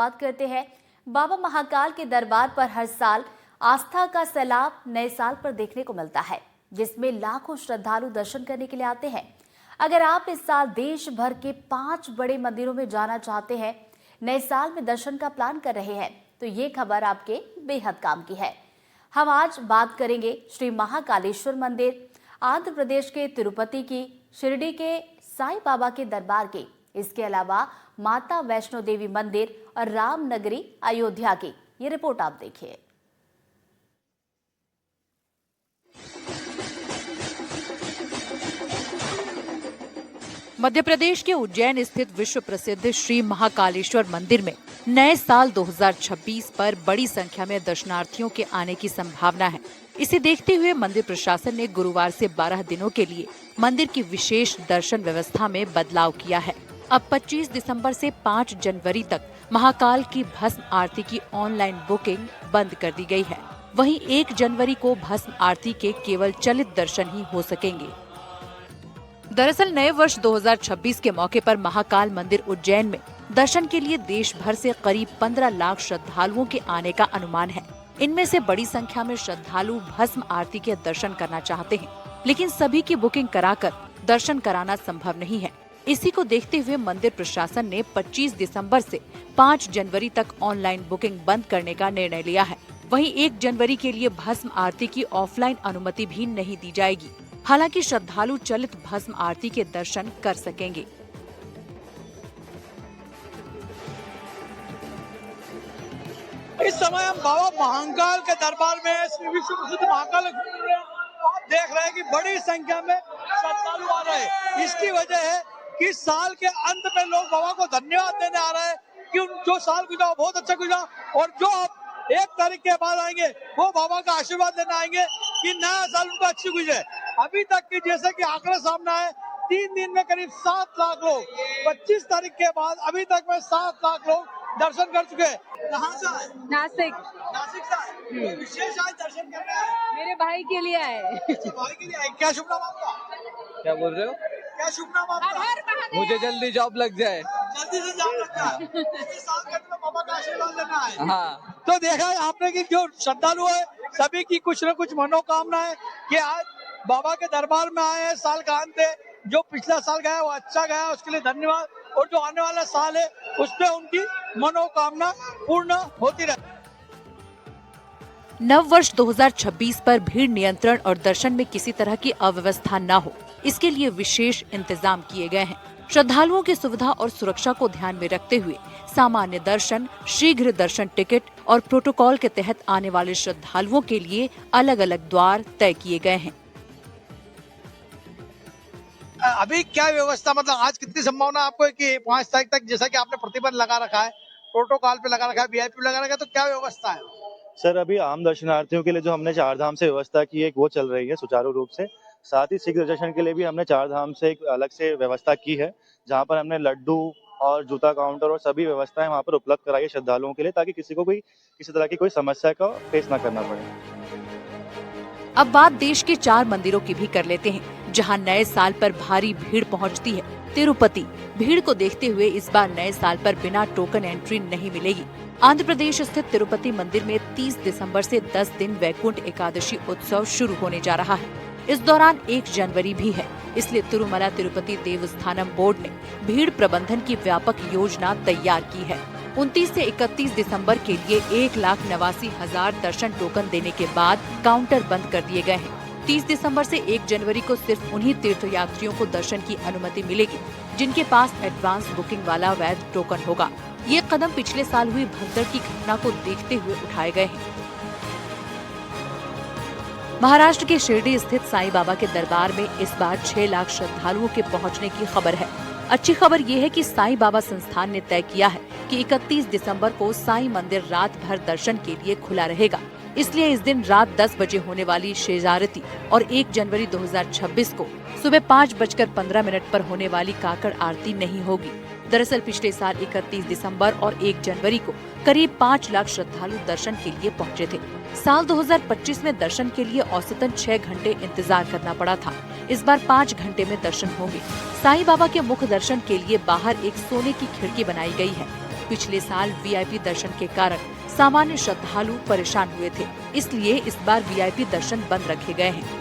बात करते हैं। बाबा महाकाल के दरबार पर हर साल आस्था का सैलाब नए साल पर देखने को मिलता है, जिसमें लाखों श्रद्धालु दर्शन करने के लिए आते हैं। अगर आप इस साल देश भर के 5 बड़े मंदिरों में जाना चाहते हैं, नए साल में दर्शन का प्लान कर रहे हैं, तो ये खबर आपके बेहद काम की है। हम आज बात करेंगे श्री महाकालेश्वर मंदिर, आंध्र प्रदेश के तिरुपति की, शिरडी के साईं बाबा के दरबार के, इसके अलावा माता वैष्णो देवी मंदिर और रामनगरी अयोध्या की। ये रिपोर्ट आप देखिए। मध्य प्रदेश के उज्जैन स्थित विश्व प्रसिद्ध श्री महाकालेश्वर मंदिर में नए साल 2026 पर बड़ी संख्या में दर्शनार्थियों के आने की संभावना है। इसे देखते हुए मंदिर प्रशासन ने गुरुवार से 12 दिनों के लिए मंदिर की विशेष दर्शन व्यवस्था में बदलाव किया है। अब 25 दिसंबर से 5 जनवरी तक महाकाल की भस्म आरती की ऑनलाइन बुकिंग बंद कर दी गई है। वहीं 1 जनवरी को भस्म आरती के केवल चलित दर्शन ही हो सकेंगे। दरअसल नए वर्ष 2026 के मौके पर महाकाल मंदिर उज्जैन में दर्शन के लिए देश भर से करीब 15 लाख श्रद्धालुओं के आने का अनुमान है। इनमें से बड़ी संख्या में श्रद्धालु भस्म आरती के दर्शन करना चाहते हैं, लेकिन सभी की बुकिंग कराकर दर्शन कराना संभव नहीं है। इसी को देखते हुए मंदिर प्रशासन ने 25 दिसंबर से 5 जनवरी तक ऑनलाइन बुकिंग बंद करने का निर्णय लिया है। वहीं 1 जनवरी के लिए भस्म आरती की ऑफलाइन अनुमति भी नहीं दी जाएगी। हालांकि श्रद्धालु चलित भस्म आरती के दर्शन कर सकेंगे। इस समय हम बाबा महाकाल के दरबार में श्री विश्व प्रसिद्ध महाकाल आप देख रहे हैं कि बड़ी संख्या में श्रद्धालु आ रहे हैं। इसकी वजह है कि साल के अंत में लोग बाबा को धन्यवाद देने आ रहे हैं कि जो साल गुजरा बहुत अच्छा गुजरा, और जो अब 1 तारीख के बाद आएंगे वो बाबा का आशीर्वाद लेने आएंगे कि नया साल उनका अच्छी गुजरे। अभी तक की जैसे कि आंकड़ा सामने है, 3 दिन में करीब 7 लाख लोग, 25 तारीख के बाद अभी तक में 7 लाख लोग दर्शन कर चुके हैं। कहाँ से आए? नासिक से आए। विशेष आज दर्शन करने आए? मेरे भाई के लिए आए। भाई के लिए आए। क्या शुभ नाम आपका? क्या बोल रहे हो? क्या शुभ नाम आपका? मुझे जल्दी जॉब लग जाए। जल्दी से जॉब लग जाए। इस साल के अंत में बाबा का आशीर्वाद लेना है। हाँ, तो देखा है आपने कि जो श्रद्धालु है सभी की कुछ न कुछ मनोकामना है कि आज बाबा के दरबार में आए हैं। साल का अंत है, जो पिछला साल गया वो अच्छा गया, उसके लिए धन्यवाद, और जो आने वाला साल है उसमें उनकी मनोकामना पूर्ण होती रहे। नव वर्ष 2026 पर भीड़ नियंत्रण और दर्शन में किसी तरह की अव्यवस्था न हो, इसके लिए विशेष इंतजाम किए गए हैं। श्रद्धालुओं की सुविधा और सुरक्षा को ध्यान में रखते हुए सामान्य दर्शन, शीघ्र दर्शन टिकट और प्रोटोकॉल के तहत आने वाले श्रद्धालुओं के लिए अलग अलग द्वार तय किए गए हैं। अभी क्या व्यवस्था, मतलब आज कितनी संभावना आपको है कि 5 तारीख तक, जैसा कि आपने प्रतिबंध लगा रखा है, प्रोटोकॉल पे लगा रखा है, वीआईपी लगा रखा है, तो क्या व्यवस्था है? सर अभी आम दर्शनार्थियों के लिए जो हमने 4 धाम से व्यवस्था की है वो चल रही है सुचारू रूप से। साथ ही शीघ्र दर्शन के लिए भी हमने 4 धाम से एक अलग से व्यवस्था की है, जहां पर हमने लड्डू और जूता काउंटर और सभी व्यवस्थाएं वहां पर उपलब्ध कराई है श्रद्धालुओं के लिए, ताकि किसी को किसी तरह की कोई समस्या का फेस ना करना पड़े। अब बात देश के 4 मंदिरों की भी कर लेते हैं, जहां नए साल पर भारी भीड़ पहुंचती है। तिरुपति, भीड़ को देखते हुए इस बार नए साल पर बिना टोकन एंट्री नहीं मिलेगी। आंध्र प्रदेश स्थित तिरुपति मंदिर में 30 दिसंबर से 10 दिन वैकुंठ एकादशी उत्सव शुरू होने जा रहा है। इस दौरान 1 जनवरी भी है, इसलिए तिरुमला तिरुपति देवस्थानम बोर्ड ने भीड़ प्रबंधन की व्यापक योजना तैयार की है। 29 से 31 दिसंबर के लिए 1,89,000 दर्शन टोकन देने के बाद काउंटर बंद कर दिए गए हैं। 30 दिसंबर से 1 जनवरी को सिर्फ उन्हीं तीर्थयात्रियों को दर्शन की अनुमति मिलेगी जिनके पास एडवांस बुकिंग वाला वैध टोकन होगा। ये कदम पिछले साल हुई भगदड़ की घटना को देखते हुए उठाए गए हैं। महाराष्ट्र के शिरडी स्थित साईं बाबा के दरबार में इस बार 6 लाख श्रद्धालुओं के पहुंचने की खबर है। अच्छी खबर ये है कि साईं बाबा संस्थान ने तय किया है कि 31 दिसंबर को साईं मंदिर रात भर दर्शन के लिए खुला रहेगा। इसलिए इस दिन रात 10 बजे होने वाली शेष आरती और 1 जनवरी 2026 को सुबह 5:15 पर होने वाली काकड़ आरती नहीं होगी। दरअसल पिछले साल 31 दिसंबर और 1 जनवरी को करीब 5 लाख श्रद्धालु दर्शन के लिए पहुंचे थे। साल 2025 में दर्शन के लिए औसतन 6 घंटे इंतजार करना पड़ा था। इस बार 5 घंटे में दर्शन होंगे। साईं बाबा के मुख्य दर्शन के लिए बाहर एक सोने की खिड़की बनाई गई है। पिछले साल वीआईपी दर्शन के कारण सामान्य श्रद्धालु परेशान हुए थे, इसलिए इस बार वीआईपी दर्शन बंद रखे गए हैं।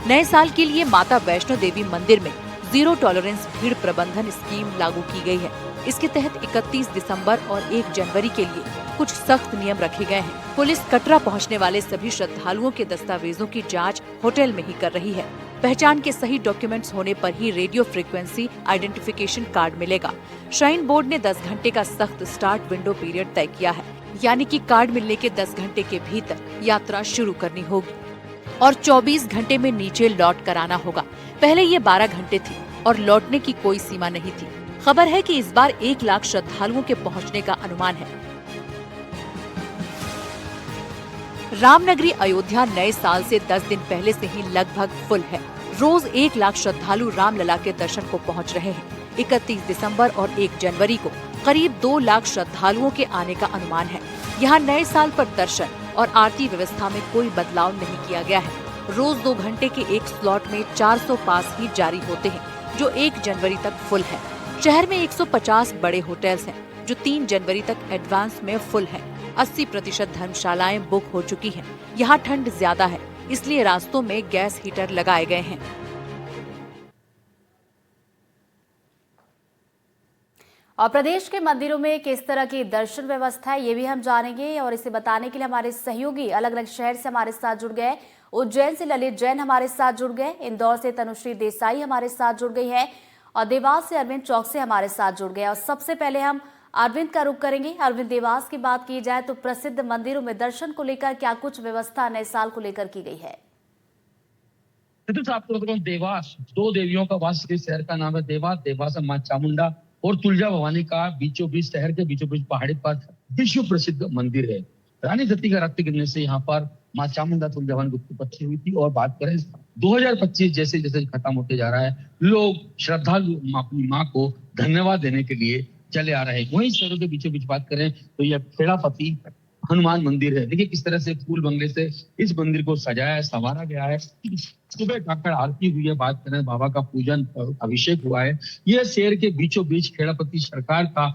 नए साल के लिए माता वैष्णो देवी मंदिर में जीरो टॉलरेंस भीड़ प्रबंधन स्कीम लागू की गई है। इसके तहत 31 दिसंबर और 1 जनवरी के लिए कुछ सख्त नियम रखे गए हैं। पुलिस कटरा पहुंचने वाले सभी श्रद्धालुओं के दस्तावेजों की जांच होटल में ही कर रही है। पहचान के सही डॉक्यूमेंट्स होने पर ही रेडियो फ्रीक्वेंसी आइडेंटिफिकेशन कार्ड मिलेगा। श्राइन बोर्ड ने 10 घंटे का सख्त स्टार्ट विंडो पीरियड तय किया है, यानी कि कार्ड मिलने के 10 घंटे के भीतर यात्रा शुरू करनी होगी और 24 घंटे में नीचे लौट कर आना होगा। पहले ये 12 घंटे थी और लौटने की कोई सीमा नहीं थी। खबर है कि इस बार 1 लाख श्रद्धालुओं के पहुंचने का अनुमान है। रामनगरी अयोध्या नए साल से 10 दिन पहले से ही लगभग फुल है। रोज 1 लाख श्रद्धालु रामलला के दर्शन को पहुंच रहे हैं। 31 दिसंबर और 1 जनवरी को करीब 2 लाख श्रद्धालुओं के आने का अनुमान है। यहाँ नए साल पर दर्शन और आरती व्यवस्था में कोई बदलाव नहीं किया गया है। रोज 2 घंटे के एक स्लॉट में 400 पास ही जारी होते हैं, जो 1 जनवरी तक फुल है। शहर में 150 बड़े होटल्स हैं, जो 3 जनवरी तक एडवांस में फुल हैं। 80% धर्मशालाएं बुक हो चुकी हैं। यहाँ ठंड ज्यादा है, इसलिए रास्तों में गैस हीटर लगाए गए हैं। और प्रदेश के मंदिरों में किस तरह की दर्शन व्यवस्था है, ये भी हम जानेंगे। और इसे बताने के लिए हमारे सहयोगी अलग अलग शहर से हमारे साथ जुड़ गए। उज्जैन से ललित जैन हमारे साथ जुड़ गए, इंदौर से तनुश्री देसाई हमारे साथ जुड़ गई है और देवास से अरविंद चौकसे हमारे साथ जुड़ गए। और सबसे पहले हम अरविंद का रुख करेंगे। अरविंद, देवास की बात की जाए तो प्रसिद्ध मंदिरों में दर्शन को लेकर क्या कुछ व्यवस्था नए साल को लेकर की गई है? तो आपको बताऊं, देवास 2 देवियों का वास शहर का नाम है देवास। देवास माँ चामुंडा और तुलजा भवानी का बीचों बीच, शहर के बीचों बीच पहाड़ी पर विश्व प्रसिद्ध मंदिर है। रानी सती का रक्त गिरने से यहाँ पर माँ चामुंडा तुलजा भवानी की उत्पत्ति हुई थी। और बात करें 2025 जैसे जैसे खत्म होते जा रहा है, लोग श्रद्धालु अपनी माँ को धन्यवाद देने के लिए चले आ रहे हैं। वहीं शहरों के बीचों बीच बात करें तो यह खेड़ापति हनुमान मंदिर है। देखिए किस तरह से फूल बंगले से इस मंदिर को सजाया संवारा गया है। सुबह जाकर आरती हुई है, बात करें बाबा का पूजन अभिषेक हुआ है। यह शहर के बीचों बीच खेड़ापति सरकार का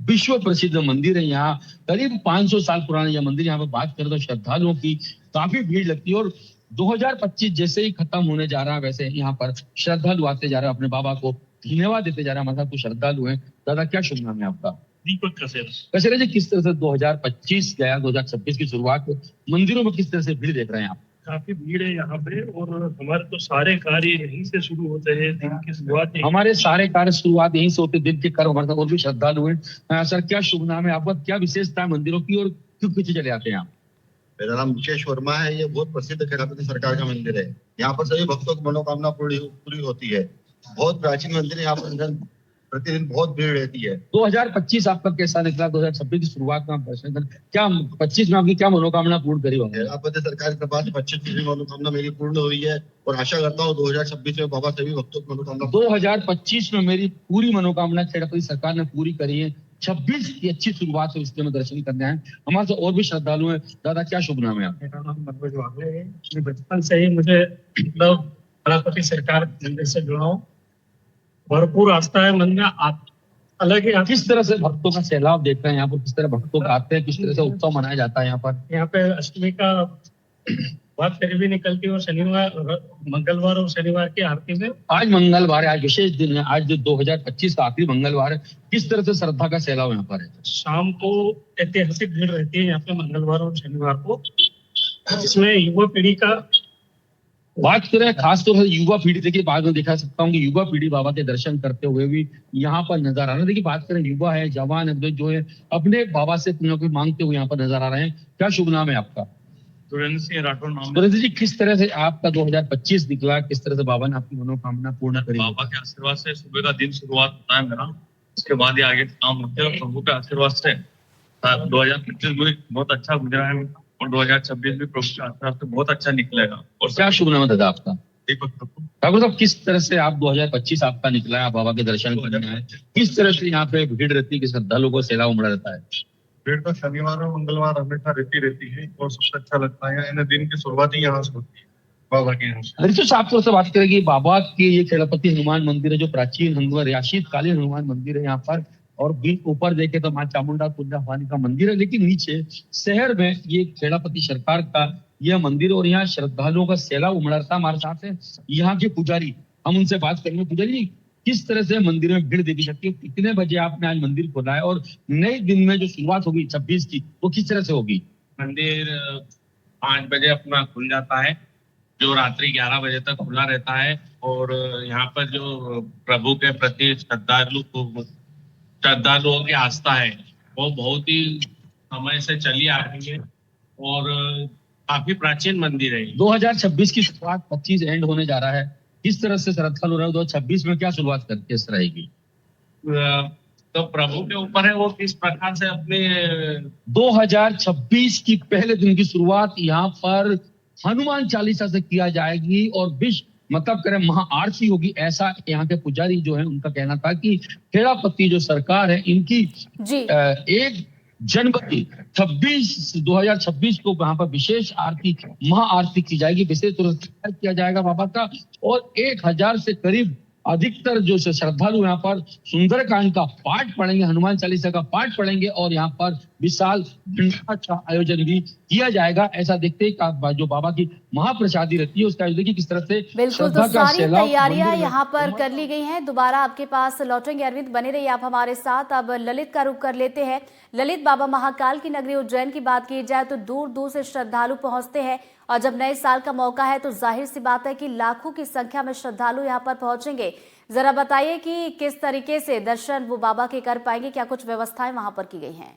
विश्व प्रसिद्ध मंदिर है। यहाँ करीब 500 साल पुराना यह मंदिर। यहाँ पर बात करें तो श्रद्धालुओं की काफी भीड़ लगती है। और 2025 जैसे ही खत्म होने जा रहा है, वैसे यहाँ पर श्रद्धालु आते जा रहे हैं, अपने बाबा को धन्यवाद देते जा रहे हैं। मतलब कुछ श्रद्धालु हैं। दादा, क्या शुभ नाम है आपका? दीपक कसेरा। कसेरा जी, किस तरह से 2025 गया, 2026 की शुरुआत मंदिरों में किस तरह से भीड़ देख रहे हैं आप? काफी भीड़ है यहाँ पे और हमारे तो सारे कार्य यहीं से शुरू होते हैं। दिन की शुरुआत हमारे सारे कार्य शुरुआत यहीं से होते। दिन के कर्म हमारे और भी श्रद्धालु हैं। सर, क्या शुभ नाम है आपका? क्या विशेषता है मंदिरों की और क्यों पीछे चले आते हैं आप? मेरा नाम मुकेश वर्मा है। ये बहुत प्रसिद्ध खेड़ापति सरकार का मंदिर है। यहाँ पर सभी भक्तों की मनोकामना पूरी होती है। बहुत प्राचीन मंदिर है। यहाँ पर प्रतिदिन बहुत भीड़ रहती है। 2025 आपका कैसा निकला? 2026 की शुरुआत में आप दर्शन कर, क्या 25 में आपकी क्या मनोकामना पूर्ण करी होंगे? खेड़ापति सरकार की कृपा से 25 की मनोकामना मेरी पूर्ण हुई है और आशा करता हूँ 2026 में बाबा सभी भक्तों की मनोकामना। 2025 में मेरी पूरी मनोकामना खेड़ापति सरकार ने पूरी करी है। 26 की अच्छी शुरुआत हो, इसलिए मैं दर्शन करने आए। हमारे और भी श्रद्धालु हैं। दादा, क्या शुभ नाम है? मेरा नाम मनोज वागले है। बचपन से ही मुझे मतलब खेड़ापति सरकार मंदिर से जुड़ा हूँ। भरपूर आस्था है मन में। अलग ही किस तरह से भक्तों का सैलाब देख रहे हैं यहाँ पर? किस तरह भक्तों का आते हैं, किस तरह से उत्सव मनाया जाता है यहाँ पर? यहाँ पे अष्टमी का बहुत फेरी भी निकलती है और शनिवार, मंगलवार और शनिवार की आरती में। आज मंगलवार है, आज विशेष दिन है। आज जो 2025 का आखिरी मंगलवार है, किस तरह से श्रद्धा का सैलाब यहाँ पर है? शाम को ऐतिहासिक भीड़ रहती है यहाँ पे मंगलवार और शनिवार को, जिसमें युवा पीढ़ी का बात करें खास तौर से युवा पीढ़ी। देखिए बाद में देखा सकता हूँ कि युवा पीढ़ी बाबा के दर्शन करते हुए भी यहाँ पर नजर आ रहा है। देखिए बात करें युवा है, जवान है, जो है अपने बाबा से कुछ न कुछ मांगते हुए यहाँ पर नजर आ रहे हैं। क्या शुभ नाम है आपका? सुरेंद्र सिंह राठौर नाम है। सुरेंद्र जी, किस तरह से आपका 2025 निकला? किस तरह से बाबा ने आपकी मनोकामना पूर्ण करी? बाबा के आशीर्वाद से सुबह का दिन शुरुआत होता है मेरा, उसके बाद ही आगे काम होते हैं। प्रभु के आशीर्वाद से 2025 में बहुत अच्छा गुजरा है और 2026 भी प्रभु के आशीर्वाद से बहुत अच्छा निकलेगा। और क्या शुभ नाम है दादा आपका? दीपक कपूर। ठाकुर साहब, किस तरह से आप 2025 आपका निकला है, बाबा के दर्शन करने आए? किस तरह से यहाँ पे भीड़ रहती है कि श्रद्धालुओं को सैलाब उमड़ा रहता है? भीड़ तो शनिवार और मंगलवार हमेशा रहती है और सबसे अच्छा लगता है। इन दिन की शुरुआत ही यहाँ से होती है, बाबा के यहाँ से। हरीश साहब से बात करेंगे। बाबा के ये खेड़ापति हनुमान मंदिर है, जो प्राचीन हनुमान रियाशीत कालीन हनुमान मंदिर है। यहाँ पर और बीच ऊपर देखे तो माँ चामुंडा तुलजा भवानी का मंदिर है, लेकिन नीचे शहर में ये खेड़ापति सरकार का यह मंदिर और यहाँ श्रद्धालुओं का सैलाब उमड़ रहा। हमारे साथ है यहाँ के पुजारी, हम उनसे बात करेंगे। पुजारी जी, किस तरह से मंदिर में भीड़ देखी सकती है? कितने बजे आपने आज मंदिर खोला है और नए दिन में जो शुरुआत होगी 26 की, वो किस तरह से होगी? मंदिर 5 बजे अपना खुल जाता है, जो रात्रि 11 बजे तक खुला रहता है। और यहाँ पर जो प्रभु के प्रति श्रद्धालुओं की आस्था है वो बहुत ही समय से चली आ रही है और काफी प्राचीन मंदिर है। 2026 की शुरुआत 25 एंड होने जा रहा है, किस तरह से श्रद्धालु रहे? 2026 में क्या शुरुआत किस रहेगी? तो प्रभु के ऊपर है वो किस प्रकार से अपने 2026 की पहले दिन की शुरुआत यहाँ पर हनुमान चालीसा से किया जाएगी और विश्व मतलब करें महाआरती होगी, ऐसा यहाँ के पुजारी जो है उनका कहना था कि खेड़ापति जो सरकार है इनकी जी 1 जनवरी 2026 को वहां पर विशेष आरती महाआरती की जाएगी, विशेष रूप से किया जाएगा बाबा का। और 1000 से करीब अधिकतर जो श्रद्धालु यहाँ पर सुंदरकांड का पाठ पढ़ेंगे, हनुमान चालीसा का पाठ पढ़ेंगे और यहाँ पर विशाल भंडारा का आयोजन भी किया जाएगा। ऐसा देखते ही जो बाबा की महाप्रसादी रहती है उसका आयोजन देखिए किस तरह से बिल्कुल। तो सारी तैयारियां यहाँ पर कर ली गई हैं। दोबारा आपके पास लौटेंगे अरविंद, बने रहिए आप हमारे साथ। अब ललित का रुख कर लेते हैं। ललित, बाबा महाकाल की नगरी उज्जैन की बात की जाए तो दूर दूर से श्रद्धालु पहुंचते हैं और जब नए साल का मौका है तो जाहिर सी बात है कि लाखों की संख्या में श्रद्धालु यहाँ पर पहुंचेंगे। जरा बताइए कि किस तरीके से दर्शन वो बाबा के कर पाएंगे, क्या कुछ व्यवस्थाएं वहां पर की गई हैं?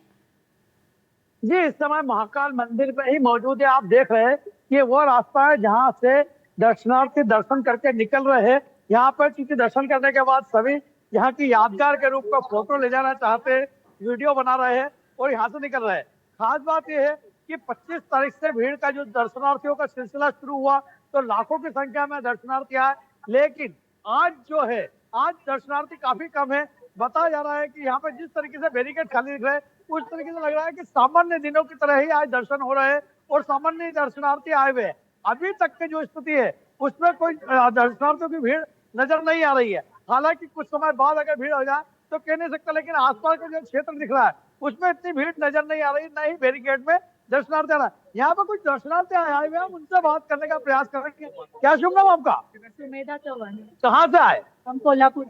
जी, इस समय महाकाल मंदिर पे ही मौजूद है। आप देख रहे हैं ये वो रास्ता है जहाँ से दर्शनार्थी दर्शन करके निकल रहे हैं। यहाँ पर क्योंकि दर्शन करने के बाद सभी यहाँ की यादगार के रूप में फोटो ले जाना चाहते हैं, वीडियो बना रहे हैं और यहाँ से निकल रहे हैं। खास बात यह है कि 25 तारीख से भीड़ का जो दर्शनार्थियों का सिलसिला शुरू हुआ तो लाखों की संख्या में दर्शनार्थी आए, लेकिन आज जो है आज दर्शनार्थी काफी कम है। बताया जा रहा है कि यहाँ पर जिस तरीके से बैरिकेड खाली दिख रहे हैं उस तरीके से लग रहा है कि सामान्य दिनों की तरह ही आज दर्शन हो रहे हैं और सामान्य दर्शनार्थी आए हुए हैं। अभी तक की जो स्थिति है उसमें कोई दर्शनार्थियों की भीड़ नजर नहीं आ रही है। हालांकि कुछ समय बाद अगर भीड़ हो जाए तो कह नहीं सकता, लेकिन आसपास का जो क्षेत्र दिख रहा है उसमें इतनी भीड़ नजर नहीं आ रही, न ही बैरिकेड में दर्शनार्थी आ रहा है। यहाँ पर कुछ दर्शनार्थी आए हुए हैं, उनसे बात करने का प्रयास करेंगे। क्या शुभ नाम आपका? सुमेधा चौहान। कहाँ से आए? हम कोल्हापुर।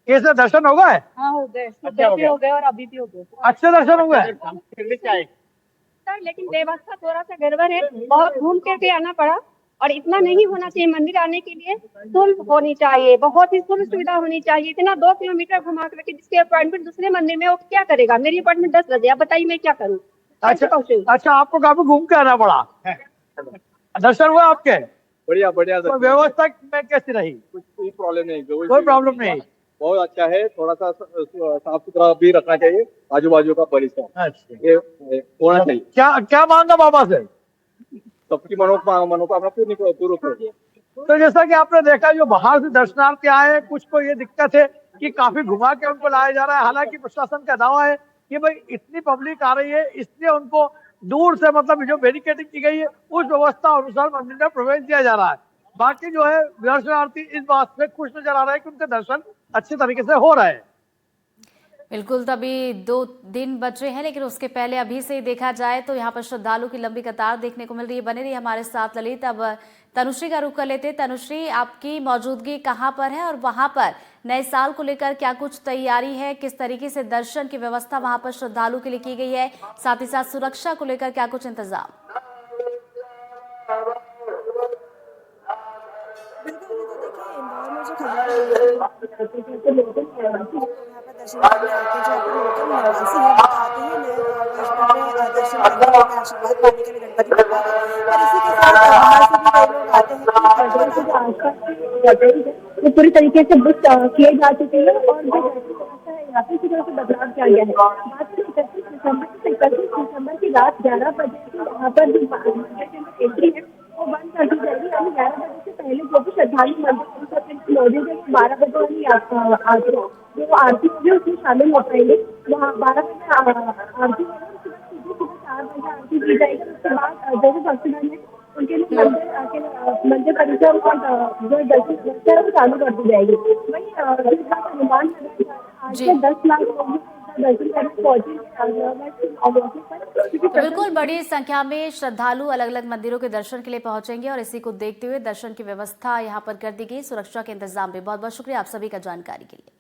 कैसे दर्शन हो गए? हाँ हो गए, सुबह भी हो गए और अभी भी हो गए। अच्छे दर्शन हो गए सर, लेकिन व्यवस्था थोड़ा सा गड़बड़ है, बहुत घूम करके आना पड़ा और इतना नहीं होना चाहिए। मंदिर आने के लिए सुलभ होनी चाहिए, बहुत ही सुलभ सुविधा होनी चाहिए। इतना 2 किलोमीटर घुमा करके जिसके अपॉइंटमेंट दूसरे मंदिर में वो क्या करेगा? मेरी अपॉइंटमेंट 10 बजे, आप बताइए मैं क्या करूँ? अच्छा, आपको काफी घूम के आना पड़ा। दर्शन हुआ आपके? बढ़िया बढ़िया। तो व्यवस्था में कैसी रही? कोई प्रॉब्लम नहीं, कोई प्रॉब्लम नहीं, बहुत अच्छा है। थोड़ा सा साफ सुथरा भी रखना चाहिए, आजू बाजू का परिसर अच्छा ये होना चाहिए। क्या मांगा बाबा से? सबकी मनोकामना पूर्ण करें। तो जैसा कि आपने देखा जो बाहर से दर्शनार्थी आए हैं, कुछ को ये दिक्कत है कि काफी घुमा के उनको लाया जा रहा है। हालांकि प्रशासन का दावा है कि भाई इतनी पब्लिक आ रही है इसलिए उनको दूर से मतलब जो बैरिकेडिंग की गई है उस व्यवस्था अनुसार मंदिर में प्रवेश दिया जा रहा है। बाकी जो है दर्शनार्थी इस बात से खुश नजर आ रहा है कि उनके दर्शन अच्छे तरीके से हो रहे हैं। बिल्कुल, तभी 2 दिन बचे हैं, लेकिन उसके पहले अभी से ही देखा जाए तो यहाँ पर श्रद्धालु की लंबी कतार देखने को मिल रही है। बने रही हमारे साथ ललित। अब तनुश्री का रुख कर लेते हैं। तनुश्री, आपकी मौजूदगी कहाँ पर है और वहाँ पर नए साल को लेकर क्या कुछ तैयारी है? किस तरीके से दर्शन की व्यवस्था वहाँ पर श्रद्धालु के लिए की गई है? साथ ही साथ सुरक्षा को लेकर क्या कुछ इंतजाम? इंदौर में जो दर्शन करने आते हैं, जो लोकल निवासी है बताते हैं नए वर्ष में दर्शन करने के लिए आशीर्वाद पाने के लिए गणपति बाबा का। और इसी के साथ बाहर से भी कई लोग आते हैं वो पूरी तरीके से बुक किए जा चुके हैं और जो व्यवस्था है यहाँ पे थोड़ा सा बदलाव किया गया है। बात करें 31 दिसंबर की रात 11 बजे से यहाँ पर जो एंट्री है वो बंद कर दी जाएगी। यानी 11 बजे से पहले जो भी श्रद्धालु मंदिर मौजूद है 12 बजे वाली जो आरती होगी उसमें शामिल हो पाएंगे। वहाँ 12 बजे आरती होगी, सुबह 4 बजे आरती की जाएगी। उसके बाद जो भी भक्तगण है उनके लिए मंदिर परिसर और जो दर्शन व्यवस्था है वो चालू कर दी जाएगी। वही हनुमान आज 10 लाख लोग दर्शन करने पहुंचे तो बिल्कुल बड़ी संख्या में श्रद्धालु अलग अलग मंदिरों के दर्शन के लिए पहुंचेंगे और इसी को देखते हुए दर्शन की व्यवस्था यहां पर कर दी गई। सुरक्षा के इंतजाम भी। बहुत बहुत शुक्रिया आप सभी का जानकारी के लिए।